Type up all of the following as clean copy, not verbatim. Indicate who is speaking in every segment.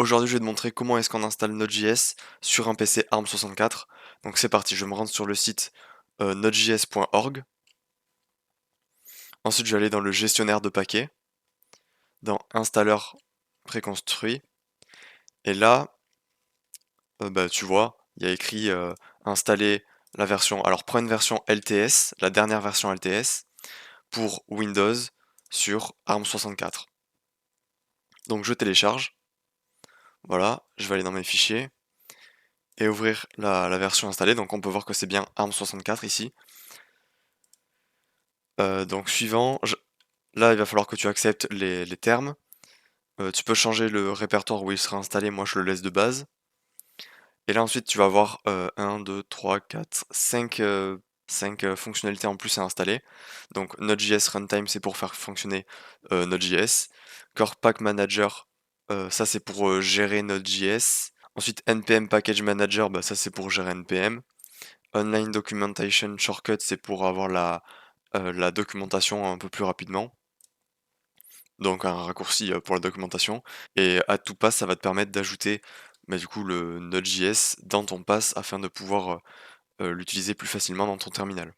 Speaker 1: Aujourd'hui, je vais te montrer comment est-ce qu'on installe Node.js sur un PC ARM64. Donc c'est parti, je me rends sur le site nodejs.org. Ensuite, je vais aller dans le gestionnaire de paquets, dans installeur préconstruit. Et là, tu vois, il y a écrit installer la version. Alors prends une version LTS, la dernière version LTS, pour Windows sur ARM64. Donc je télécharge. Voilà, je vais aller dans mes fichiers et ouvrir la version installée. Donc on peut voir que c'est bien ARM64 ici. Donc suivant, là il va falloir que tu acceptes les termes. Tu peux changer le répertoire où il sera installé, moi je le laisse de base. Et là ensuite tu vas avoir 1, 2, 3, 4, 5 fonctionnalités en plus à installer. Donc Node.js Runtime c'est pour faire fonctionner Node.js. Core Pack Manager, ça c'est pour gérer Node.js. Ensuite NPM Package Manager, ça c'est pour gérer NPM. Online Documentation Shortcut c'est pour avoir la documentation un peu plus rapidement. Donc un raccourci pour la documentation. Et Add to Pass, ça va te permettre d'ajouter du coup le Node.js dans ton pass afin de pouvoir l'utiliser plus facilement dans ton terminal.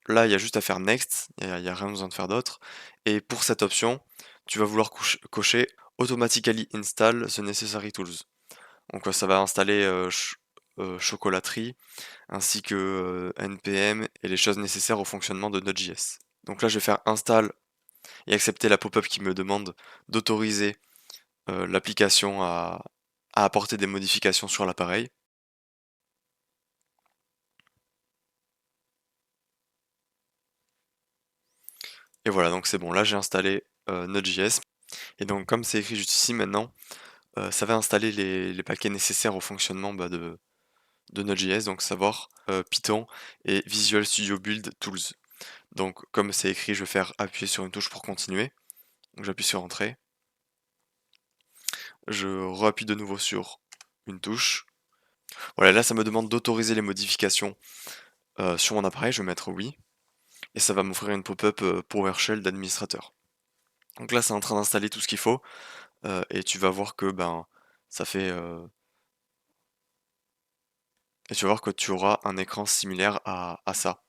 Speaker 1: Là, il y a juste à faire Next, il y a rien besoin de faire d'autre. Et pour cette option, tu vas vouloir cocher Automatically install the necessary tools. Donc ça va installer Chocolaterie ainsi que NPM et les choses nécessaires au fonctionnement de Node.js. Donc là, je vais faire install et accepter la pop-up qui me demande d'autoriser l'application à apporter des modifications sur l'appareil. Et voilà, donc c'est bon, là j'ai installé Node.js. Et donc comme c'est écrit juste ici maintenant, ça va installer les paquets nécessaires au fonctionnement de Node.js, donc savoir Python et Visual Studio Build Tools. Donc comme c'est écrit, je vais faire appuyer sur une touche pour continuer. Donc j'appuie sur Entrée. Je re-appuie de nouveau sur une touche. Voilà, là ça me demande d'autoriser les modifications sur mon appareil, je vais mettre oui. Et ça va m'offrir une pop-up PowerShell d'administrateur. Donc là c'est en train d'installer tout ce qu'il faut. Et tu vas voir que ça fait et tu vas voir que tu auras un écran similaire à ça.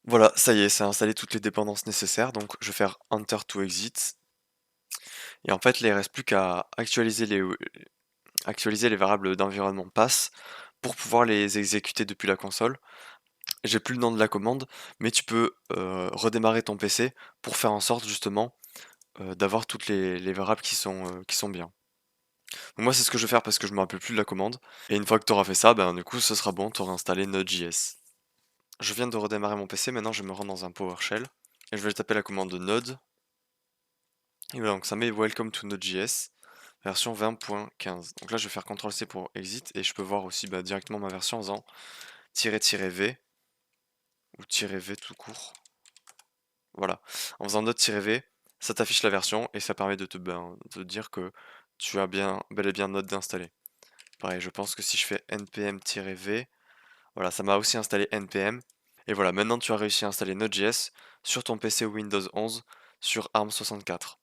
Speaker 1: Voilà, ça y est, ça a installé toutes les dépendances nécessaires, donc je vais faire Enter to exit. Et en fait, là, il reste plus qu'à actualiser les variables d'environnement pass pour pouvoir les exécuter depuis la console. J'ai plus le nom de la commande, mais tu peux redémarrer ton PC pour faire en sorte justement d'avoir toutes les variables qui sont bien. Donc moi c'est ce que je vais faire parce que je me rappelle plus de la commande. Et une fois que tu auras fait ça, ben du coup ce sera bon, tu auras installé Node.js. Je viens de redémarrer mon PC, maintenant je vais me rendre dans un PowerShell. Et je vais taper la commande de Node. Et voilà, donc ça met Welcome to Node.js, version 20.15. Donc là je vais faire CTRL-C pour exit et je peux voir aussi bah, directement ma version en faisant -v ou -v tout court. Voilà. En faisant Node-V, ça t'affiche la version et ça permet de te dire que tu as bel et bien Node d'installer. Pareil, je pense que si je fais npm-v, voilà, ça m'a aussi installé npm. Et voilà, maintenant tu as réussi à installer Node.js sur ton PC Windows 11 sur ARM64.